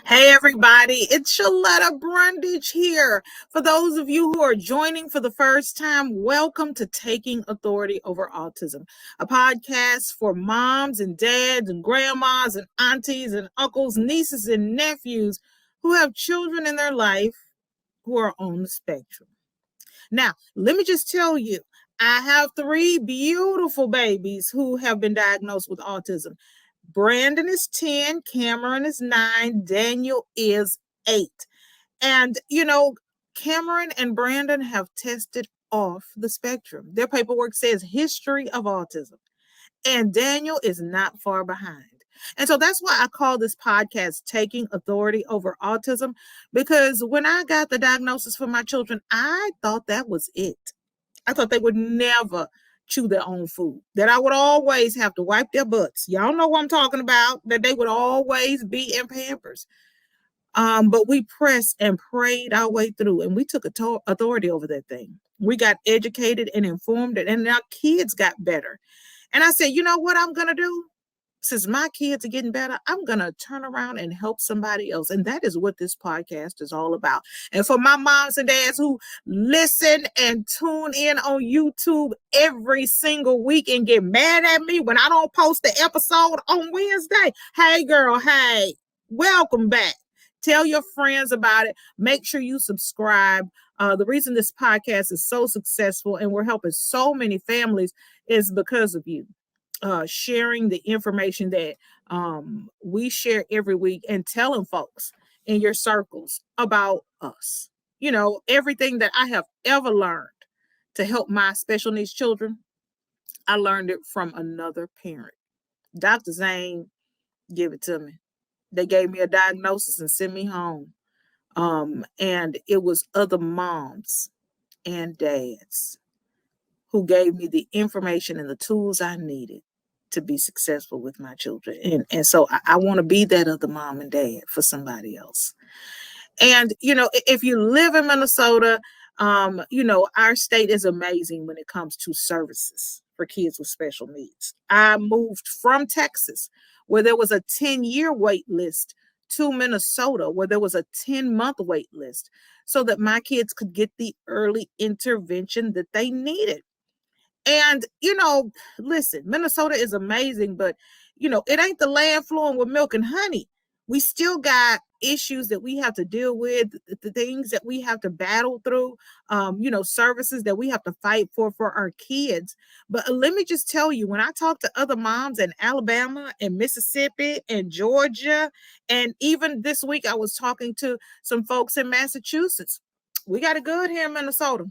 Hey everybody, it's Shaletta Brundage here. For those of you who are joining for the first time, welcome to Taking Authority Over Autism, a podcast for moms and dads and grandmas and aunties and uncles, nieces and nephews who have children in their life who are on the spectrum. Now, let me just tell you, I have three beautiful babies who have been diagnosed with autism. Brandon is 10, Cameron is 9, Daniel is 8. And, Cameron and Brandon have tested off the spectrum. Their paperwork says history of autism. And Daniel is not far behind. And so that's why I call this podcast Taking Authority Over Autism, because when I got the diagnosis for my children, I thought that was it. I thought they would never chew their own food, that I would always have to wipe their butts. Y'all know what I'm talking about, that they would always be in Pampers. But we pressed and prayed our way through, and we took authority over that thing. We got educated and informed, and our kids got better. And I said, you know what I'm going to do? Since my kids are getting better, I'm going to turn around and help somebody else. And that is what this podcast is all about. And for my moms and dads who listen and tune in on YouTube every single week and get mad at me when I don't post the episode on Wednesday, hey girl, hey, welcome back. Tell your friends about it. Make sure you subscribe. The reason this podcast is so successful and we're helping so many families is because of you. Sharing the information that we share every week and telling folks in your circles about us. You know, everything that I have ever learned to help my special needs children, I learned it from another parent. Dr. Zane give it to me. They gave me a diagnosis and sent me home. And it was other moms and dads who gave me the information and the tools I needed to be successful with my children. And so I want to be that other mom and dad for somebody else. And, if you live in Minnesota, our state is amazing when it comes to services for kids with special needs. I moved from Texas, where there was a 10-year wait list, to Minnesota, where there was a 10-month wait list, so that my kids could get the early intervention that they needed. And, listen, Minnesota is amazing, but, it ain't the land flowing with milk and honey. We still got issues that we have to deal with, the things that we have to battle through, services that we have to fight for our kids. But let me just tell you, when I talk to other moms in Alabama and Mississippi and Georgia, and even this week I was talking to some folks in Massachusetts, we got it good here in Minnesota.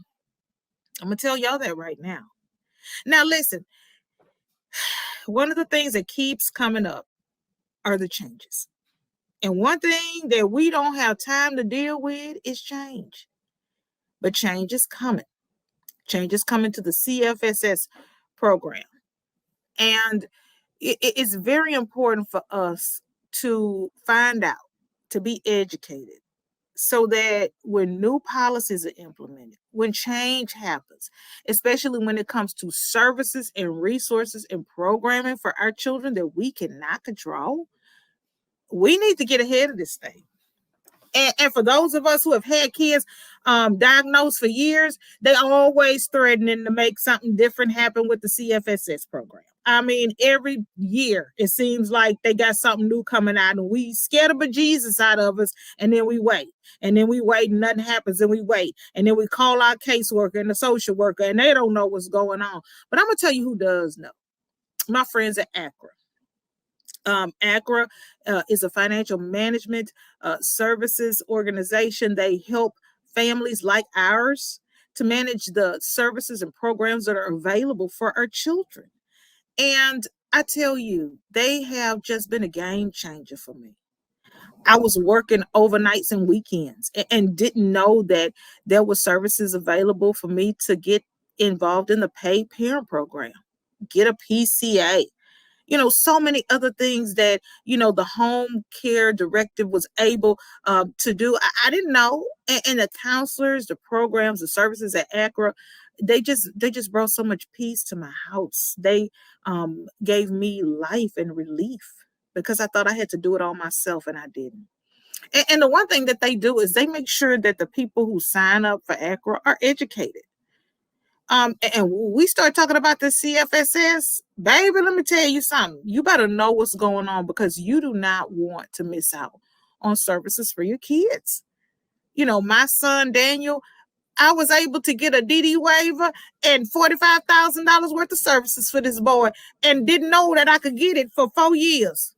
I'm going to tell y'all that right now. Now, listen, one of the things that keeps coming up are the changes. And one thing that we don't have time to deal with is change. But change is coming. Change is coming to the CFSS program. And it's very important for us to find out, to be educated, so that when new policies are implemented, when change happens, especially when it comes to services and resources and programming for our children that we cannot control, we need to get ahead of this thing. And for those of us who have had kids diagnosed for years, they always threatening to make something different happen with the CFSS program. I mean, every year it seems like they got something new coming out, and we scared the bejesus out of us, and then we wait. And then we wait, and nothing happens, and we wait. And then we call our caseworker and the social worker, and they don't know what's going on. But I'm going to tell you who does know. My friends at ACRA. ACRA is a financial management services organization. They help families like ours to manage the services and programs that are available for our children. And I tell you, they have just been a game changer for me. I was working overnights and weekends and didn't know that there were services available for me to get involved in the paid parent program, get a PCA, so many other things that, the home care directive was able to do. I didn't know. And the counselors, the programs, the services at ACRA, they just brought so much peace to my house. They gave me life and relief, because I thought I had to do it all myself, and I didn't. And the one thing that they do is they make sure that the people who sign up for ACRA are educated. And we start talking about the CFSS, baby, let me tell you something. You better know what's going on because you do not want to miss out on services for your kids. You know, my son Daniel, I was able to get a DD waiver and $45,000 worth of services for this boy and didn't know that I could get it for 4 years.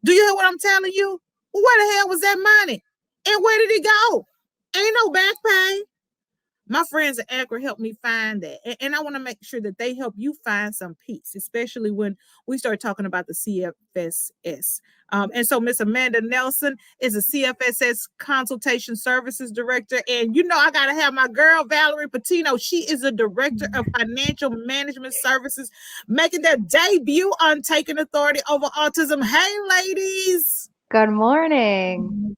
Do you hear what I'm telling you? Where the hell was that money? And where did it go? Ain't no back pay. My friends at ACRA helped me find that. And I want to make sure that they help you find some peace, especially when we start talking about the CFSS. And so Miss Amanda Nelson is a CFSS Consultation Services Director. And you know, I got to have my girl, Valerie Patino. She is a Director of Financial Management Services, making their debut on Taking Authority Over Autism. Hey, ladies. Good morning.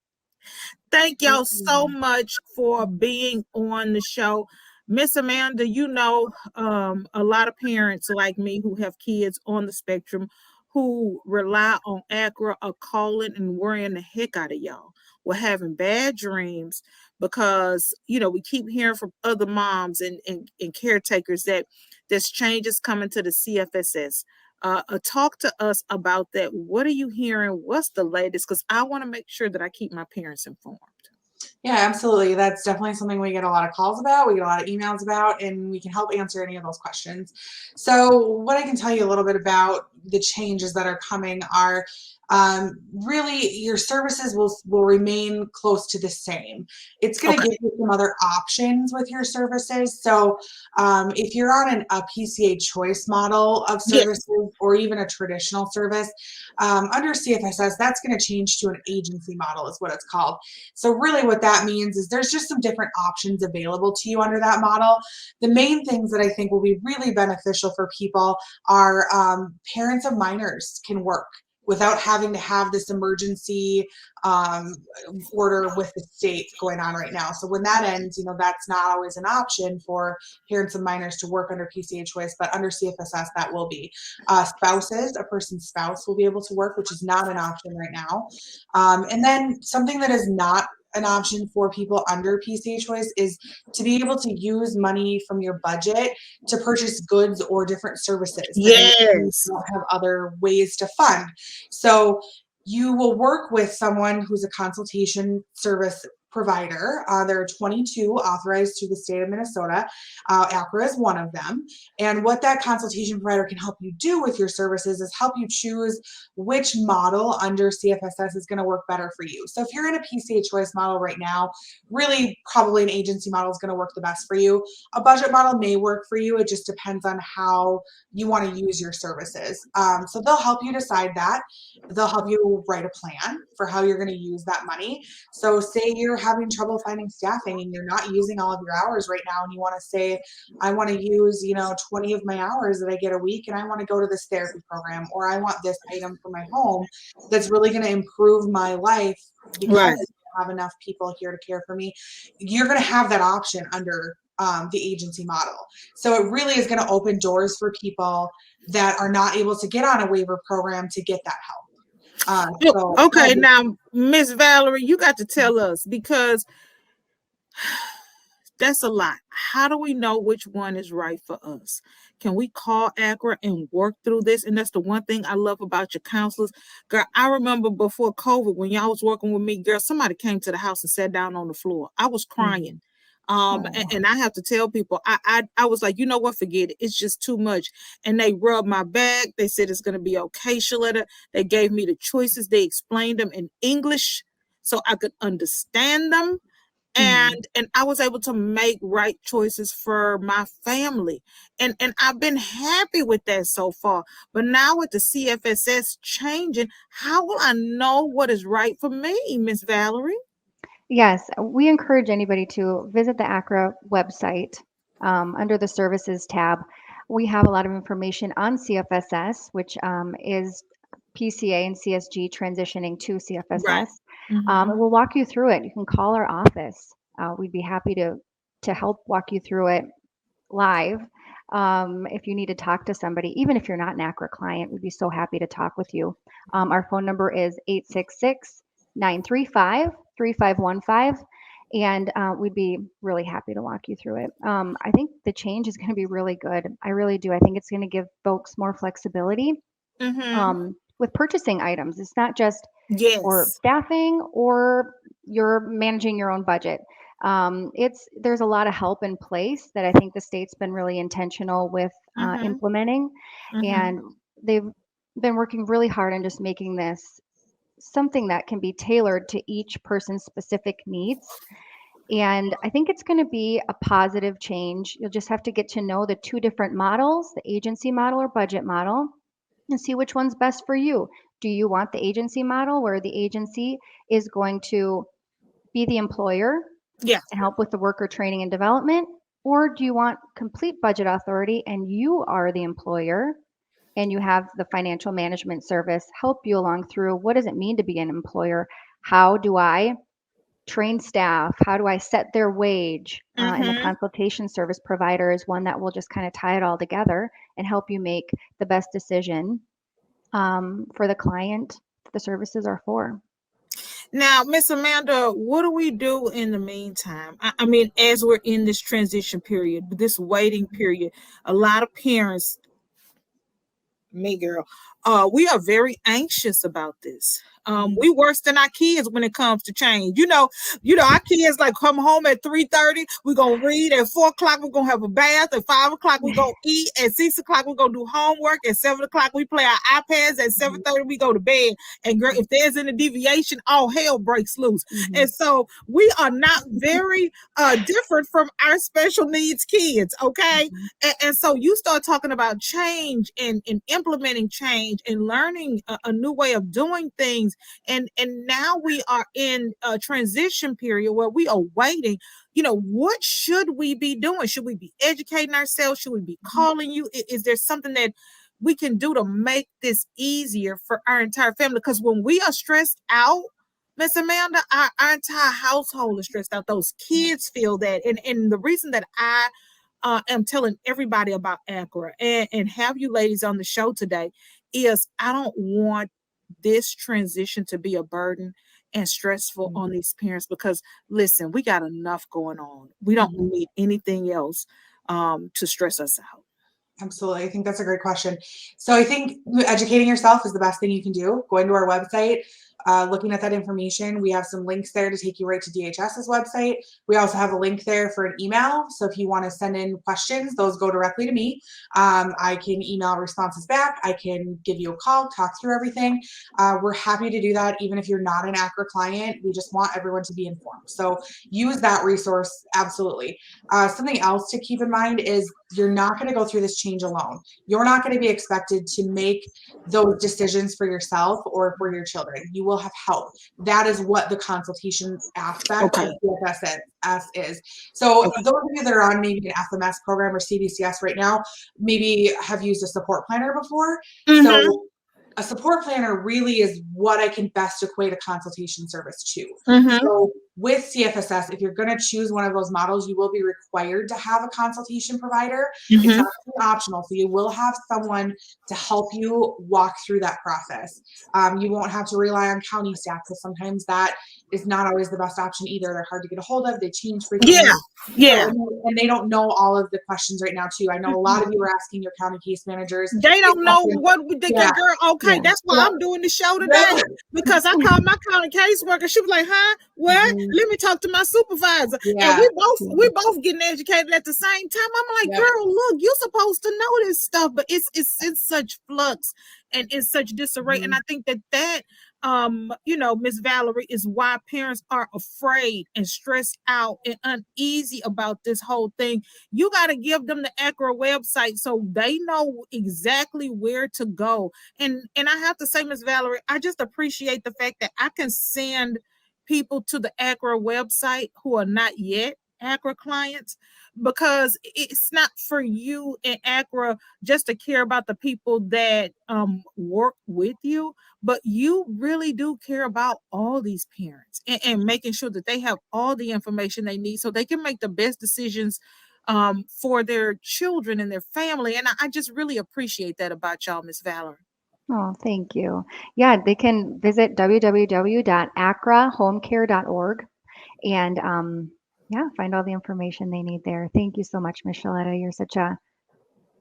Thank y'all so much for being on the show. Miss Amanda, you know, a lot of parents like me who have kids on the spectrum who rely on ACRA are calling and worrying the heck out of y'all. We're having bad dreams because, you know, we keep hearing from other moms and caretakers that there's changes coming to the CFSS. Talk to us about that. What are you hearing? What's the latest? Because I want to make sure that I keep my parents informed. Yeah, absolutely. That's definitely something we get a lot of calls about. We get a lot of emails about, and we can help answer any of those questions. So what I can tell you a little bit about the changes that are coming are really your services will remain close to the same. It's going to give you some other options with your services. So if you're on a PCA choice model of services or even a traditional service, under CFSS, that's going to change to an agency model is what it's called. So really what that means is there's just some different options available to you under that model. The main things that I think will be really beneficial for people are parents of minors can work without having to have this emergency order with the state going on right now. So when that ends, you know, that's not always an option for parents of minors to work under PCA choice, but under CFSS, that will be. Spouses, a person's spouse will be able to work, which is not an option right now. And then something that is not an option for people under PCA choice is to be able to use money from your budget to purchase goods or different services that you don't have other ways to fund. So you will work with someone who's a consultation service provider. There are 22 authorized to the state of Minnesota. ACRA is one of them. And what that consultation provider can help you do with your services is help you choose which model under CFSS is going to work better for you. So if you're in a PCA choice model right now, really probably an agency model is going to work the best for you. A budget model may work for you. It just depends on how you want to use your services. So they'll help you decide that. They'll help you write a plan for how you're going to use that money. So say you're having trouble finding staffing and you're not using all of your hours right now and you want to say, I want to use, 20 of my hours that I get a week and I want to go to this therapy program, or I want this item for my home that's really going to improve my life because I have enough people here to care for me. You're going to have that option under the agency model. So it really is going to open doors for people that are not able to get on a waiver program to get that help. Okay, now, Miss Valerie, you got to tell us, because that's a lot. How do we know which one is right for us? Can we call ACRA and work through this? And that's the one thing I love about your counselors. Girl, I remember before COVID, when y'all was working with me, girl, somebody came to the house and sat down on the floor. I was crying. And I have to tell people, I was like, you know what, forget it. It's just too much. And they rubbed my back. They said it's going to be okay, Shaletta. They gave me the choices. They explained them in English so I could understand them. And I was able to make right choices for my family. And I've been happy with that so far. But now with the CFSS changing, how will I know what is right for me, Miss Valerie? Yes, we encourage anybody to visit the ACRA website under the services tab. We have a lot of information on CFSS, which is PCA and CSG transitioning to CFSS. We'll walk you through it. You can call our office. We'd be happy to help walk you through it live. If you need to talk to somebody, even if you're not an ACRA client, we'd be so happy to talk with you. Our phone number is 866 935-3515. And we'd be really happy to walk you through it. I think the change is going to be really good. I really do. I think it's going to give folks more flexibility with purchasing items. It's not just for Yes. staffing or you're managing your own budget. There's a lot of help in place that I think the state's been really intentional with implementing, and they've been working really hard on just making this something that can be tailored to each person's specific needs. And I think it's going to be a positive change. You'll just have to get to know the two different models, the agency model or budget model, and see which one's best for you. Do you want the agency model where the agency is going to be the employer Yeah. and help with the worker training and development? Or do you want complete budget authority and you are the employer and you have the financial management service help you along through what does it mean to be an employer? How do I train staff? How do I set their wage? And the consultation service provider is one that will just kind of tie it all together and help you make the best decision for the client the services are for. Now, Miss Amanda, what do we do in the meantime? I mean, as we're in this transition period, this waiting period, a lot of parents, me girl, we are very anxious about this. We worse than our kids when it comes to change. You know, our kids like come home at 3:30. We're gonna read at 4:00. We're gonna have a bath at 5:00. We're gonna eat at 6:00. We're gonna do homework at 7:00. We play our iPads at 7:30. We go to bed. And girl, if there's any deviation, all hell breaks loose. And so we are not very different from our special needs kids. Okay, and so you start talking about change and implementing change and learning a new way of doing things. And now we are in a transition period where we are waiting. What should we be doing? Should we be educating ourselves? Should we be calling you? Is there something that we can do to make this easier for our entire family? Because when we are stressed out, Miss Amanda, our entire household is stressed out. Those kids feel that. And the reason that I am telling everybody about ACRA and have you ladies on the show today is I don't want this transition to be a burden and stressful on these parents because listen, we got enough going on. We don't need anything else to stress us out. Absolutely. I think that's a great question. So I think educating yourself is the best thing you can do. Going to our website, looking at that information. We have some links there to take you right to DHS's website. We also have a link there for an email. So if you want to send in questions, those go directly to me. I can email responses back. I can give you a call, talk through everything. We're happy to do that even if you're not an ACRA client. We just want everyone to be informed. So use that resource, absolutely. Something else to keep in mind is you're not going to go through this change alone. You're not going to be expected to make those decisions for yourself or for your children. You will have help. That is what the consultation aspect of CFS is. So those of you that are on maybe an FMS program or CDCS right now, maybe have used a support planner before. So a support planner really is what I can best equate a consultation service to. So with CFSS, if you're going to choose one of those models, you will be required to have a consultation provider. It's not optional. So you will have someone to help you walk through that process. You won't have to rely on county staff because sometimes that is not always the best option either. They're hard to get a hold of. They change frequently. Yeah. And they don't know all of the questions right now too. I know a lot of you are asking your county case managers. They don't know what we think. Girl, okay, that's why I'm doing the show today because I called my county caseworker. She was like, "Huh? What? Let me talk to my supervisor." And we both getting educated at the same time. I'm like, "Girl, look, you're supposed to know this stuff, but it's in such flux and it's such disarray." And I think that Miss Valerie, is why parents are afraid and stressed out and uneasy about this whole thing. You got to give them the ACRA website so they know exactly where to go. And I have to say, Miss Valerie, I just appreciate the fact that I can send people to the ACRA website who are not yet ACRA clients, because it's not for you in ACRA just to care about the people that work with you, but you really do care about all these parents and making sure that they have all the information they need so they can make the best decisions for their children and their family. And I just really appreciate that about y'all, Miss Valerie. Oh, thank you. Yeah, they can visit www.acrahomecare.org and yeah, find all the information they need there. Thank you so much, Miss Shaletta. You're such a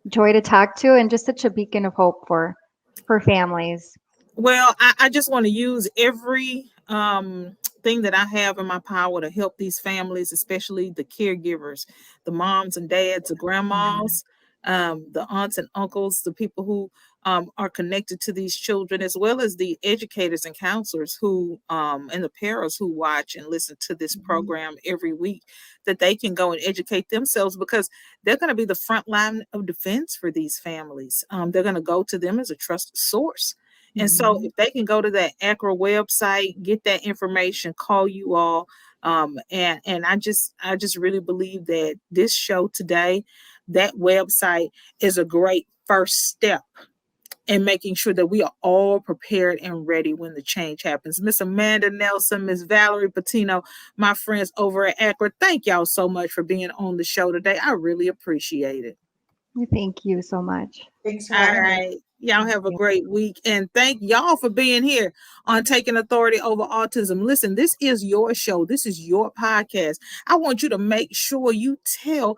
joy to talk to and just such a beacon of hope for families. Well, I just want to use every thing that I have in my power to help these families, especially the caregivers, the moms and dads, the Mhm. grandmas, the aunts and uncles, the people who are connected to these children, as well as the educators and counselors who and the parents who watch and listen to this Mhm. program every week, that they can go and educate themselves because they're going to be the front line of defense for these families. They're going to go to them as a trusted source, and so Mhm. if they can go to that ACRA website, get that information, call you all. And I just really believe that this show today, that website is a great first step in making sure that we are all prepared and ready when the change happens. Miss Amanda Nelson, Miss Valerie Patino, my friends over at ACRA, thank y'all so much for being on the show today. I really appreciate it. Thank you so much. Thanks for All having me. right. Y'all Thank have a you. great week. And thank y'all for being here on Taking Authority Over Autism. Listen, this is your show. This is your podcast. I want you to make sure you tell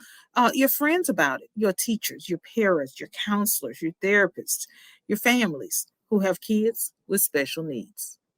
your friends about it, your teachers, your parents, your counselors, your therapists, your families who have kids with special needs.